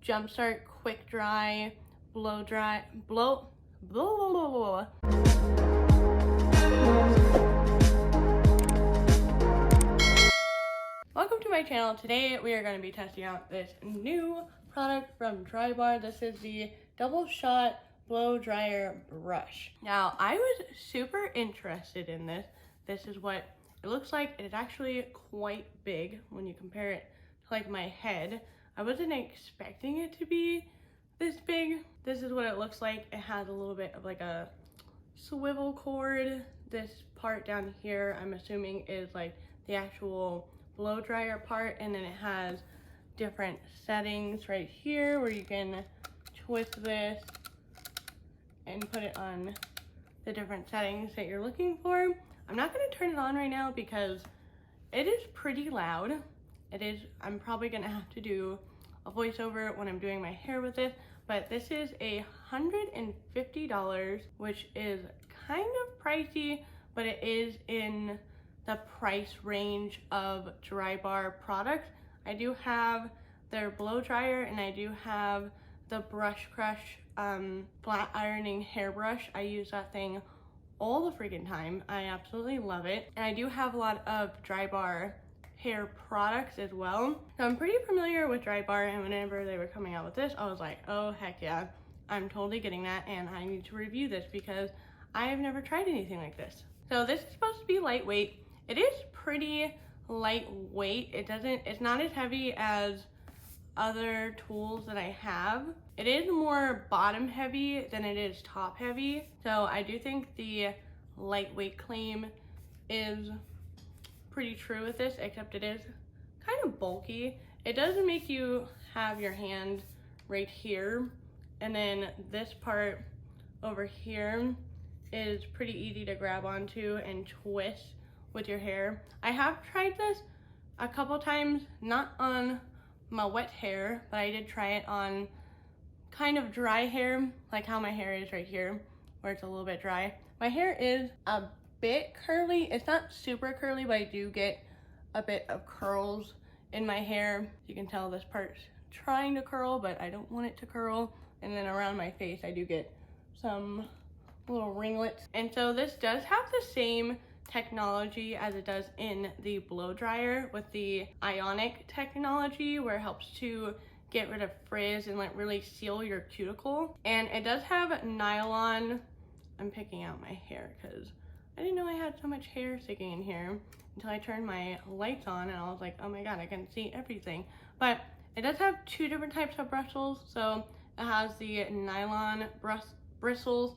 Jumpstart Quick Dry Blow Dry Blow blah, blah, blah, blah. Welcome to my channel. Today we are going to be testing out this new product from DryBar. This is the double shot blow dryer brush. Now I was super interested in this. This is what it looks like. It is actually quite big when you compare it to like my head. I wasn't expecting it to be this big. This is what it looks like. It has a little bit of like a swivel cord. This part down here I'm assuming is like the actual blow dryer part, and then it has different settings right here where you can twist this and put it on the different settings that you're looking for. I'm not going to turn it on right now because it is pretty loud. I'm probably going to have to do a voiceover when I'm doing my hair with it, but this is $150, which is kind of pricey, but it is in the price range of DryBar products. I do have their blow dryer and I do have the Brush Crush flat ironing hairbrush. I use that thing all the freaking time. I absolutely love it. And I do have a lot of DryBar hair products as well. So I'm pretty familiar with DryBar, and whenever they were coming out with this, I was like, oh heck yeah, I'm totally getting that, and I need to review this because I have never tried anything like this. So this is supposed to be lightweight. It is pretty lightweight. It's not as heavy as other tools that I have. It is more bottom heavy than it is top heavy. So I do think the lightweight claim is pretty true with this, except it is kind of bulky. It does make you have your hand right here, and then this part over here is pretty easy to grab onto and twist with your hair. I have tried this a couple times, not on my wet hair, but I did try it on kind of dry hair, like how my hair is right here, where it's a little bit dry. My hair is a bit curly. It's not super curly, but I do get a bit of curls in my hair. You can tell this part's trying to curl, but I don't want it to curl. And then around my face, I do get some little ringlets. And so this does have the same technology as it does in the blow dryer with the ionic technology, where it helps to get rid of frizz and like really seal your cuticle. And it does have nylon. I'm picking out my hair because I didn't know I had so much hair sticking in here until I turned my lights on, and I was like, oh my god, I can see everything. But it does have two different types of bristles. So it has the nylon bristles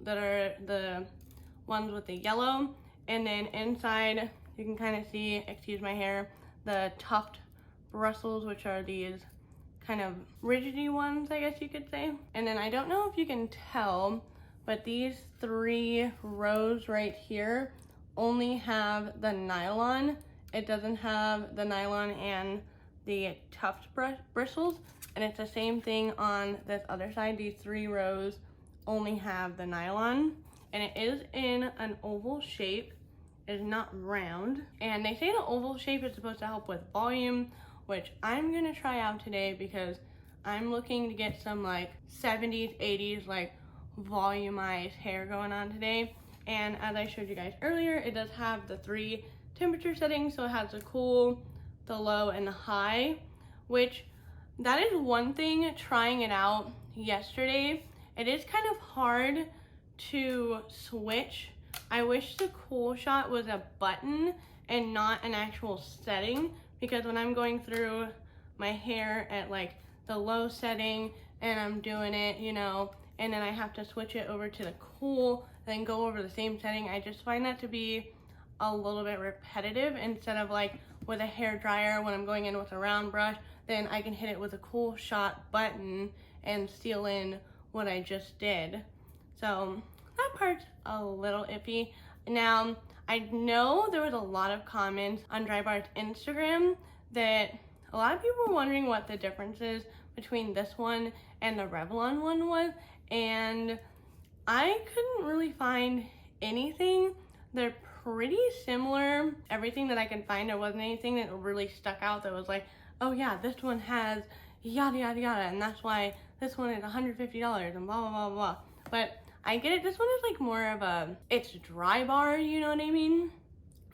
that are the ones with the yellow, and then inside you can kind of see, excuse my hair, the tuft bristles, which are these kind of rigidy ones, I guess you could say. And then I don't know if you can tell, but these three rows right here only have the nylon. It doesn't have the nylon and the tuft bristles. And it's the same thing on this other side. These three rows only have the nylon. And it is in an oval shape. It is not round. And they say the oval shape is supposed to help with volume, which I'm gonna try out today because I'm looking to get some like 70s, 80s, like volumized hair going on today. And as I showed you guys earlier, it does have the 3 temperature settings. So it has the cool, the low, and the high, which that is one thing trying it out yesterday. It is kind of hard to switch. I wish the cool shot was a button and not an actual setting, because when I'm going through my hair at like the low setting and I'm doing it, you know, and then I have to switch it over to the cool and then go over the same setting, I just find that to be a little bit repetitive. Instead of like with a hair dryer, when I'm going in with a round brush, then I can hit it with a cool shot button and seal in what I just did. So that part's a little iffy. Now, I know there was a lot of comments on DryBar's Instagram that a lot of people were wondering what the difference is between this one and the Revlon one was, and I couldn't really find anything. They're pretty similar. Everything that I could find, there wasn't anything that really stuck out that was like, oh yeah, this one has, yada yada yada, and that's why this one is $150 and blah blah blah blah. But I get it. This one is like more of a, it's DryBar, you know what I mean?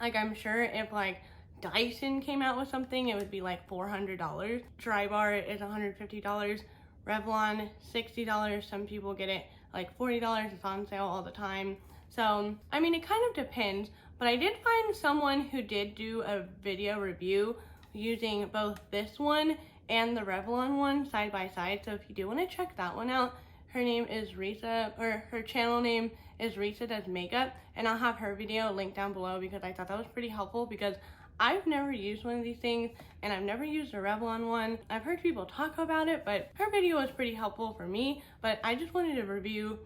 Like, I'm sure if like Dyson came out with something, it would be like $400. DryBar is $150. Revlon, $60. Some people get it like $40. It's on sale all the time. So, I mean, it kind of depends. But I did find someone who did do a video review using both this one and the Revlon one side by side. So if you do want to check that one out, her name is Risa, or her channel name is Risa Does Makeup, and I'll have her video linked down below because I thought that was pretty helpful, because I've never used one of these things and I've never used a Revlon one. I've heard people talk about it, but her video was pretty helpful for me. But I just wanted to review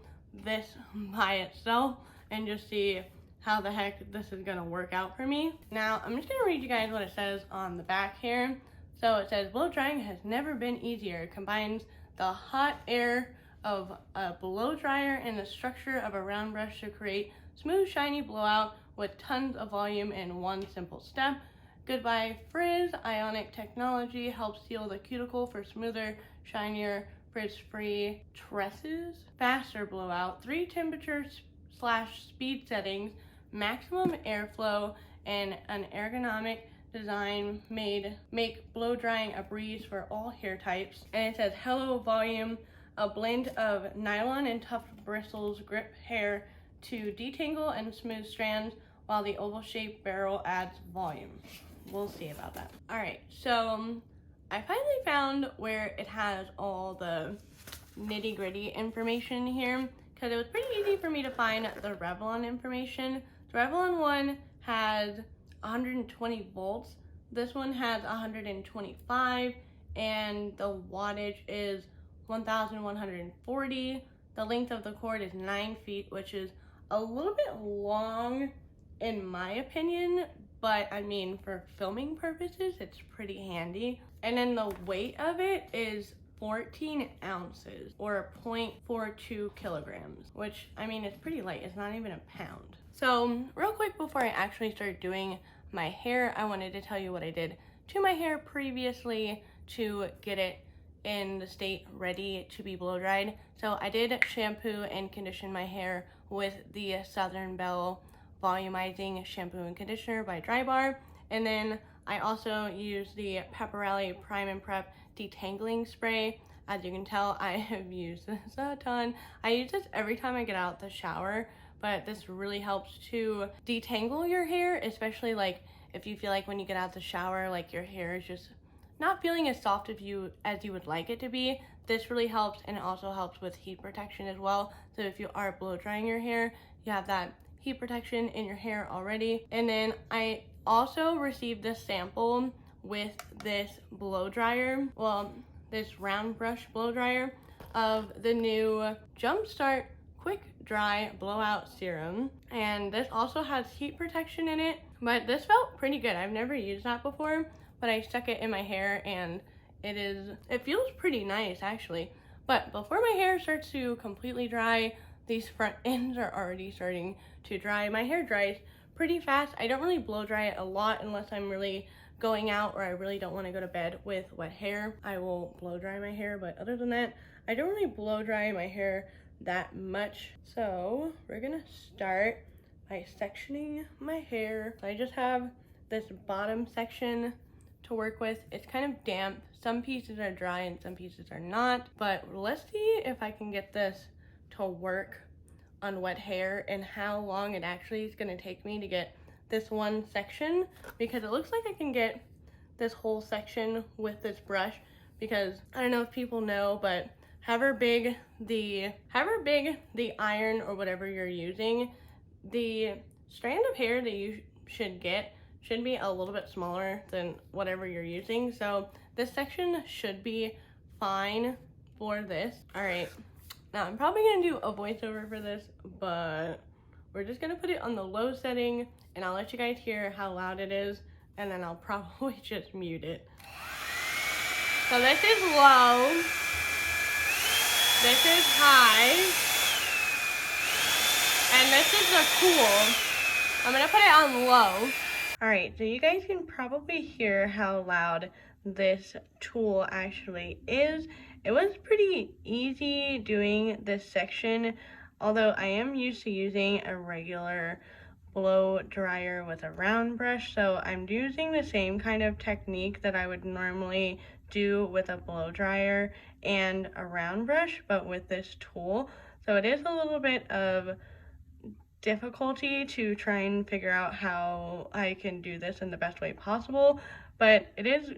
this by itself and just see how the heck this is gonna work out for me. Now, I'm just gonna read you guys what it says on the back here. So it says, blow drying has never been easier. It combines the hot air of a blow dryer and the structure of a round brush to create smooth, shiny blowout with tons of volume in one simple step. Goodbye Frizz Ionic technology helps seal the cuticle for smoother, shinier, frizz-free tresses. Faster blowout, 3 temperature/speed settings, maximum airflow, and an ergonomic design make blow drying a breeze for all hair types. And it says, hello volume, a blend of nylon and tough bristles grip hair to detangle and smooth strands, while the oval-shaped barrel adds volume. We'll see about that. All right, so I finally found where it has all the nitty-gritty information here, because it was pretty easy for me to find the Revlon information. The Revlon one has 120 volts. This one has 125, and the wattage is 1,140. The length of the cord is 9 feet, which is a little bit long in my opinion, but I mean, for filming purposes, it's pretty handy. And then the weight of it is 14 ounces or 0.42 kilograms, which I mean, it's pretty light. It's not even a pound. So real quick before I actually start doing my hair, I wanted to tell you what I did to my hair previously to get it in the state ready to be blow dried. So I did shampoo and condition my hair with the Southern Belle volumizing shampoo and conditioner by DryBar, and then I also used the Pepperelli Prime and Prep detangling spray. As you can tell, I have used this a ton. I use this every time I get out the shower, but this really helps to detangle your hair, especially like if you feel like when you get out the shower, like your hair is just not feeling as soft as you would like it to be. This really helps, and it also helps with heat protection as well. So if you are blow drying your hair, you have that heat protection in your hair already. And then I also received this sample with this blow dryer, well, this round brush blow dryer of the new Jumpstart Quick Dry Blowout Serum. And this also has heat protection in it, but this felt pretty good. I've never used that before, but I stuck it in my hair and it feels pretty nice actually. But before my hair starts to completely dry, these front ends are already starting to dry. My hair dries pretty fast. I don't really blow dry it a lot unless I'm really going out or I really don't want to go to bed with wet hair. I will blow dry my hair, but other than that, I don't really blow dry my hair that much. So we're gonna start by sectioning my hair. So I just have this bottom section to work with. It's kind of damp. Some pieces are dry and some pieces are not, but let's see if I can get this to work on wet hair and how long it actually is going to take me to get this one section, because it looks like I can get this whole section with this brush, because I don't know if people know, but however big the iron or whatever you're using, the strand of hair that you should get should be a little bit smaller than whatever you're using. So this section should be fine for this. All right, now I'm probably gonna do a voiceover for this, but we're just gonna put it on the low setting and I'll let you guys hear how loud it is, and then I'll probably just mute it. So this is low, this is high, and this is the cool. I'm gonna put it on low. All right, so you guys can probably hear how loud this tool actually is. It was pretty easy doing this section, although I am used to using a regular blow dryer with a round brush, so I'm using the same kind of technique that I would normally do with a blow dryer and a round brush, but with this tool. So it is a little bit of difficulty to try and figure out how I can do this in the best way possible, but it is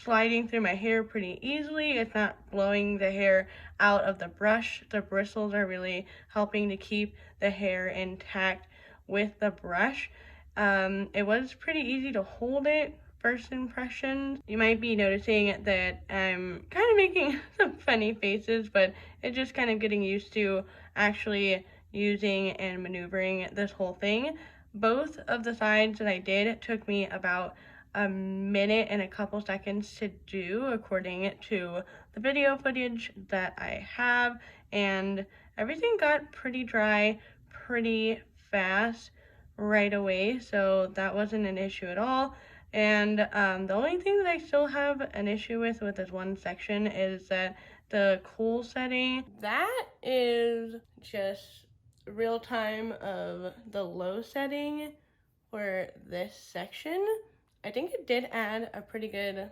sliding through my hair pretty easily. It's not blowing the hair out of the brush. The bristles are really helping to keep the hair intact with the brush. It was pretty easy to hold it. First impressions, you might be noticing that I'm kind of making some funny faces, but it's just kind of getting used to actually using and maneuvering this whole thing. Both of the sides that I did took me about a minute and a couple seconds to do according to the video footage that I have, and everything got pretty dry pretty fast right away, so that wasn't an issue at all. And the only thing that I still have an issue with this one section is that the cool setting, that is just real time of the low setting for this section. I think it did add a pretty good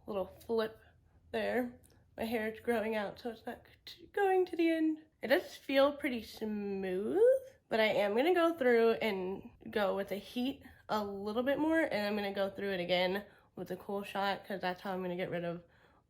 little flip there. My hair is growing out, so it's not going to the end. It does feel pretty smooth, but I am gonna go through and go with the heat a little bit more, and I'm gonna go through it again with the cool shot, because that's how I'm gonna get rid of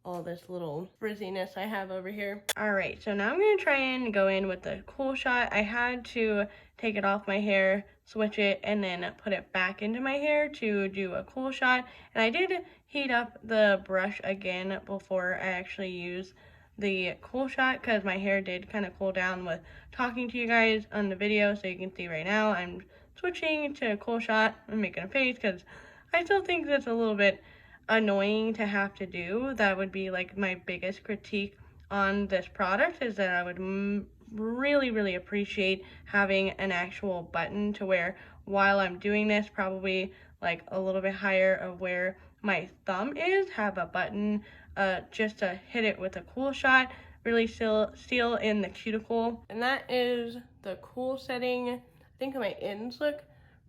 all this little frizziness I have over here. All right, so now I'm gonna try and go in with the cool shot. I had to take it off my hair, switch it, and then put it back into my hair to do a cool shot. And I did heat up the brush again before I actually used the cool shot, because my hair did kind of cool down with talking to you guys on the video. So you can see right now I'm switching to a cool shot. I'm making a face because I still think that's a little bit annoying to have to do. That would be like my biggest critique on this product, is that I would really appreciate having an actual button to where while I'm doing this, probably like a little bit higher of where my thumb is, have a button just to hit it with a cool shot, really seal in the cuticle. And that is the cool setting. I think my ends look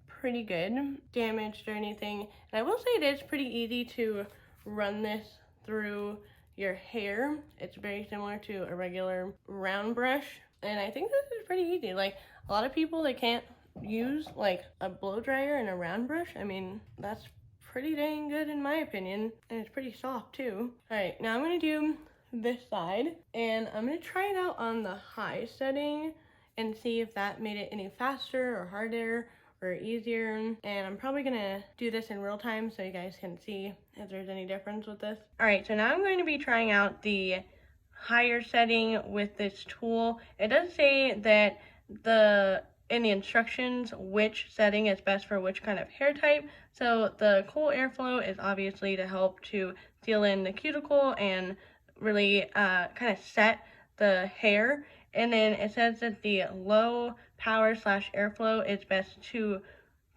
pretty good, damaged or anything. And I will say it is pretty easy to run this through your hair. It's very similar to a regular round brush, and I think this is pretty easy. Like, a lot of people, they can't use like a blow dryer and a round brush. I mean, that's pretty dang good in my opinion, and it's pretty soft too. All right, now I'm gonna do this side, and I'm gonna try it out on the high setting and see if that made it any faster or harder or easier. And I'm probably gonna do this in real time so you guys can see if there's any difference with this. All right, so now I'm going to be trying out the higher setting with this tool. It does say that in the instructions which setting is best for which kind of hair type. So the cool airflow is obviously to help to seal in the cuticle and really kind of set the hair. And then it says that the low power / airflow is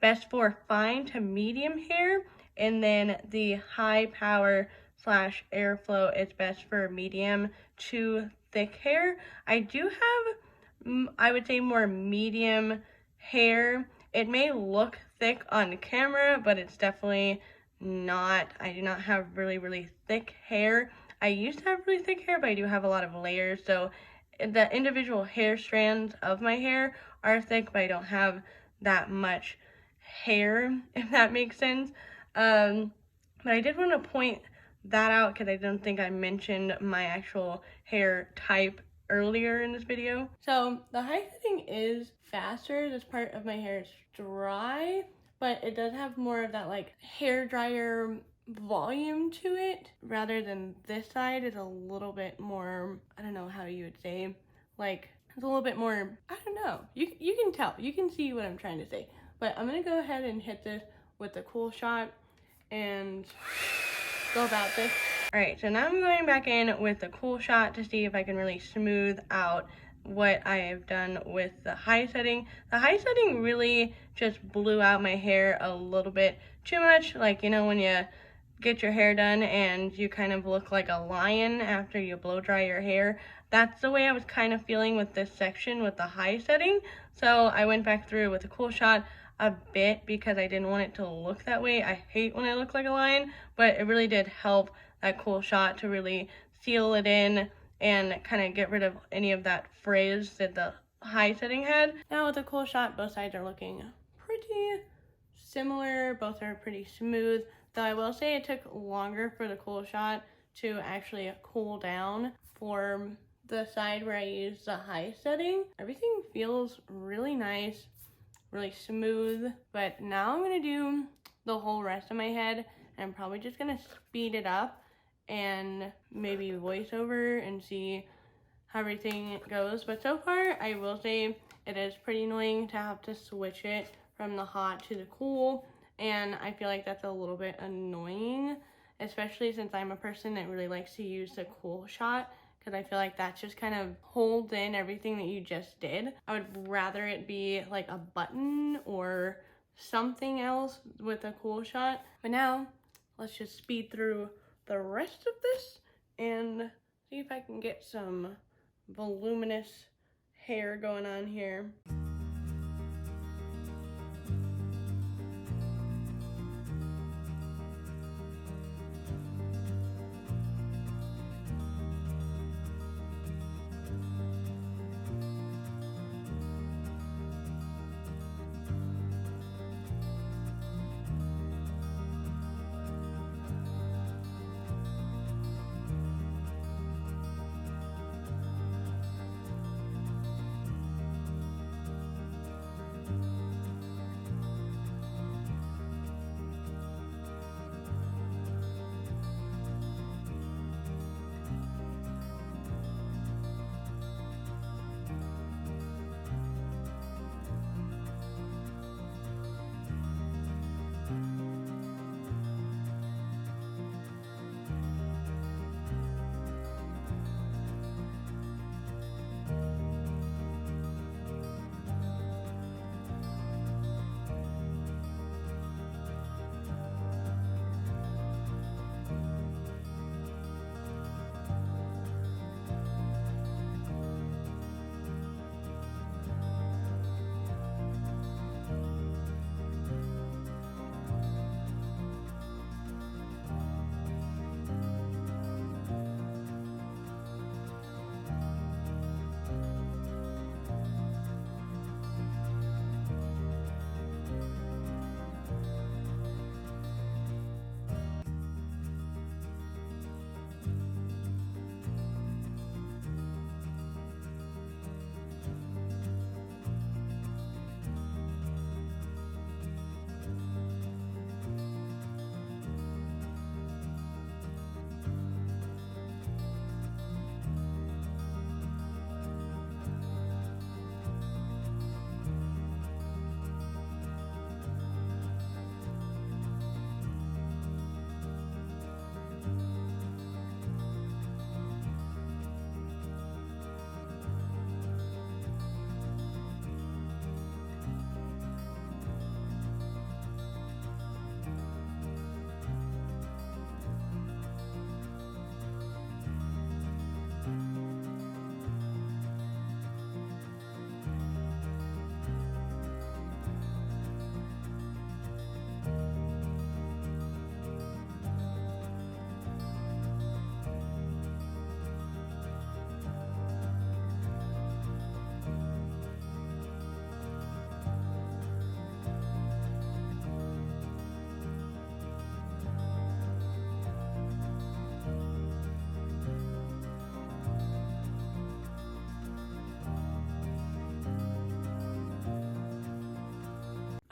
best for fine to medium hair, and then the high power / airflow is best for medium to thick hair. I do have, I would say, more medium hair. It may look thick on camera, but it's definitely not. I do not have really thick hair. I used to have really thick hair, but I do have a lot of layers, so the individual hair strands of my hair are thick, but I don't have that much hair, if that makes sense. But I did want to point that out because I don't think I mentioned my actual hair type earlier in this video. So the high setting is faster. This part of my hair is dry, but it does have more of that like hair dryer volume to it, rather than this side is a little bit more, I don't know how you would say, like it's a little bit more, I don't know, you can tell, you can see what I'm trying to say. But I'm gonna go ahead and hit this with the cool shot and go about this. All right, so now I'm going back in with the cool shot to see if I can really smooth out what I have done with the high setting. The high setting really just blew out my hair a little bit too much. Like, you know, when you get your hair done and you kind of look like a lion after you blow dry your hair. That's the way I was kind of feeling with this section with the high setting. So I went back through with a cool shot a bit because I didn't want it to look that way. I hate when I look like a lion, but it really did help that cool shot to really seal it in and kind of get rid of any of that frizz that the high setting had. Now with the cool shot, both sides are looking pretty similar. Both are pretty smooth, though I will say it took longer for the cool shot to actually cool down. For the side where I used the high setting, everything feels really nice, really smooth. But now I'm gonna do the whole rest of my head, and I'm probably just gonna speed it up and maybe voice over and see how everything goes. But so far, I will say it is pretty annoying to have to switch it from the hot to the cool, and I feel like that's a little bit annoying, especially since I'm a person that really likes to use the cool shot, because I feel like that just kind of holds in everything that you just did. I would rather it be like a button or something else with a cool shot. But now, let's just speed through the rest of this and see if I can get some voluminous hair going on here.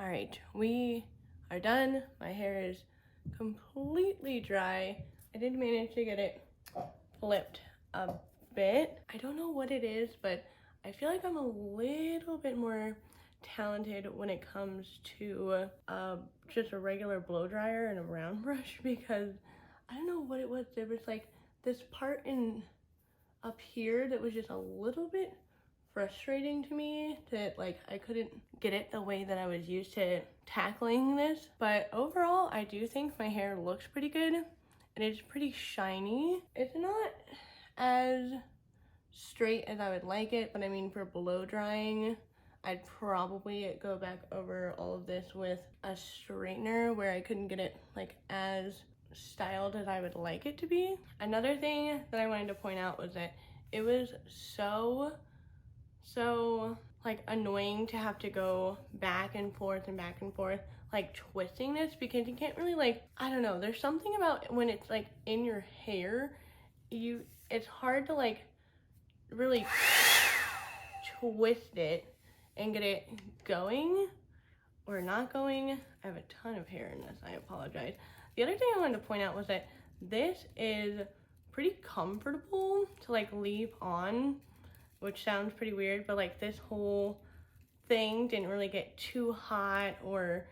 All right, we are done. My hair is completely dry. I did manage to get it flipped a bit. I don't know what it is, but I feel like I'm a little bit more talented when it comes to just a regular blow dryer and a round brush, because I don't know what it was. There was like this part in up here that was just a little bit frustrating to me that like I couldn't get it the way that I was used to tackling this. But overall, I do think my hair looks pretty good and it's pretty shiny. It's not as straight as I would like it, but I mean, for blow drying, I'd probably go back over all of this with a straightener where I couldn't get it like as styled as I would like it to be. Another thing that I wanted to point out was that it was so like annoying to have to go back and forth like twisting this, because you can't really like, I don't know, there's something about when it's like in your hair, it's hard to like really twist it and get it going or not going. I have a ton of hair in this, I apologize. The other thing I wanted to point out was that this is pretty comfortable to like leave on, which sounds pretty weird, but like this whole thing didn't really get too hot or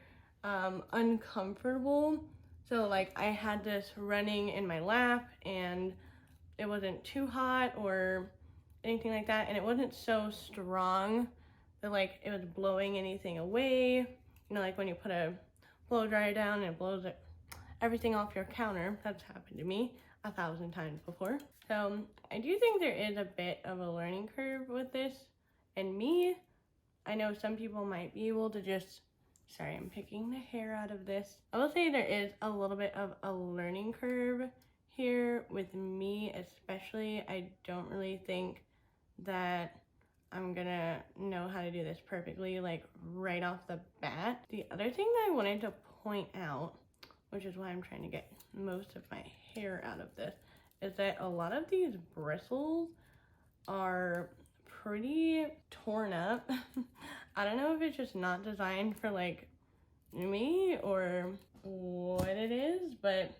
uncomfortable. So like I had this running in my lap and it wasn't too hot or anything like that, and it wasn't so strong that like it was blowing anything away. You know, like when you put a blow dryer down and it blows everything off your counter. That's happened to me 1,000 times before. So I do think there is a bit of a learning curve with this, and me, I know some people might be able to just, sorry, I'm picking the hair out of this. I will say there is a little bit of a learning curve here with me, especially. I don't really think that I'm gonna know how to do this perfectly like right off the bat. The other thing that I wanted to point out, which is why I'm trying to get most of my hair out of this, is that a lot of these bristles are pretty torn up. I don't know if it's just not designed for like me or what it is, but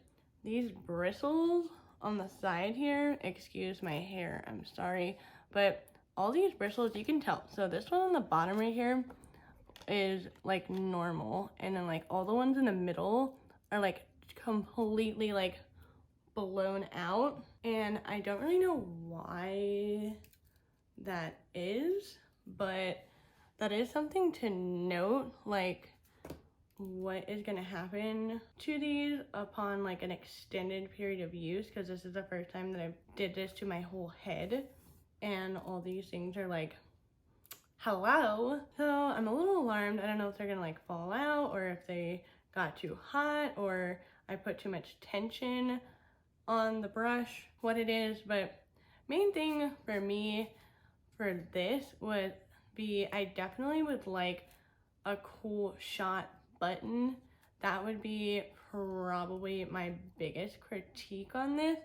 these bristles on the side here, excuse my hair, I'm sorry, but all these bristles, you can tell. So this one on the bottom right here is like normal, and then like all the ones in the middle are like completely like blown out, and I don't really know why that is, but that is something to note, like what is going to happen to these upon like an extended period of use, because this is the first time that I did this to my whole head, and all these things are like, hello. So I'm a little alarmed. I don't know if they're gonna like fall out, or if they got too hot, or I put too much tension on the brush, what it is. But main thing for me for this would be, I definitely would like a cool shot button. That would be probably my biggest critique on this.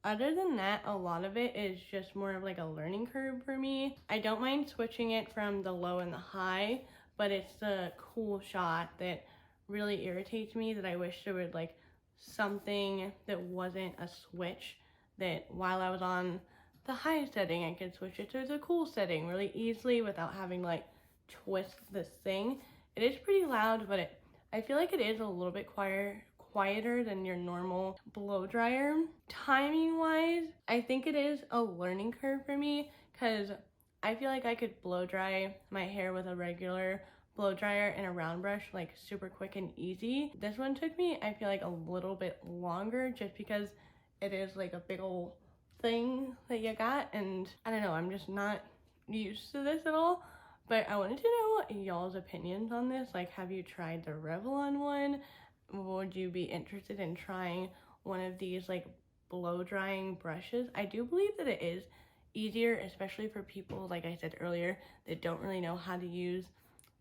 Other than that, a lot of it is just more of like a learning curve for me. I don't mind switching it from the low and the high, but it's the cool shot that really irritates me, that I wish there was like something that wasn't a switch, that while I was on the high setting, I could switch it to the cool setting really easily without having to like twist this thing. It is pretty loud, but I feel like it is a little bit quieter than your normal blow dryer. Timing wise, I think it is a learning curve for me, because I feel like I could blow dry my hair with a regular blow dryer and a round brush like super quick and easy. This one took me, I feel like, a little bit longer, just because it is like a big old thing that you got, and I don't know, I'm just not used to this at all. But I wanted to know y'all's opinions on this. Like, have you tried the Revlon one? Would you be interested in trying one of these like blow drying brushes? I do believe that it is easier, especially for people, like I said earlier, that don't really know how to use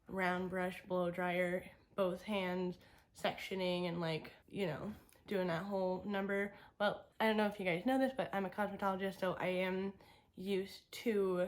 round brush blow dryer, both hands, sectioning, and like, you know, doing that whole number. Well, I don't know if you guys know this, but I'm a cosmetologist, so I am used to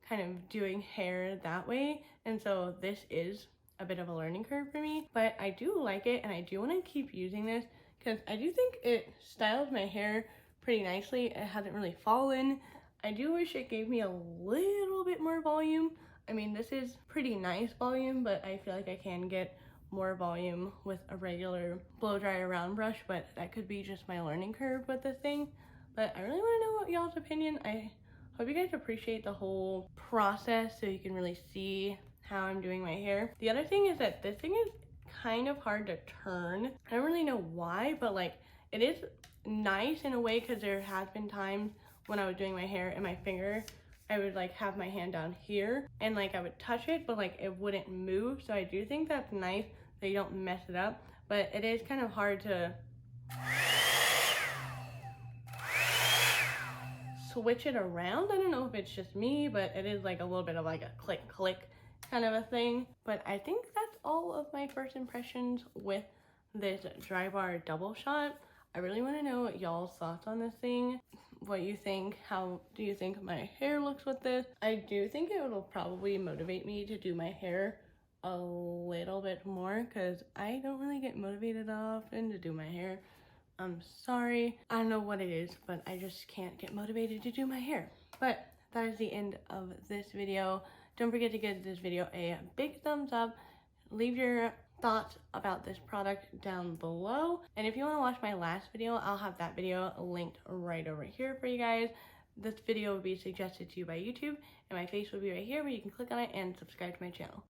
kind of doing hair that way, and so this is a bit of a learning curve for me, but I do like it, and I do want to keep using this because I do think it styles my hair pretty nicely. It hasn't really fallen. I do wish it gave me a little bit more volume. I mean, this is pretty nice volume, but I feel like I can get more volume with a regular blow dryer round brush, but that could be just my learning curve with this thing. But I really want to know what y'all's opinion. I hope you guys appreciate the whole process so you can really see how I'm doing my hair. The other thing is that this thing is kind of hard to turn. I don't really know why, but like it is nice in a way because there has been times when I was doing my hair and my finger, I would like have my hand down here and like I would touch it, but like it wouldn't move. So I do think that's nice that you don't mess it up, but it is kind of hard to switch it around. I don't know if it's just me, but it is like a little bit of like a click click kind of a thing. But I think that's all of my first impressions with this DryBar double shot. I really want to know y'all's thoughts on this thing, what you think. How do you think my hair looks with this? I do think it will probably motivate me to do my hair a little bit more because I don't really get motivated often to do my hair. I'm sorry, I don't know what it is, but I just can't get motivated to do my hair. But that is the end of this video. Don't forget to give this video a big thumbs up. Leave your thoughts about this product down below. And if you want to watch my last video, I'll have that video linked right over here for you guys. This video will be suggested to you by YouTube, and my face will be right here where you can click on it and subscribe to my channel.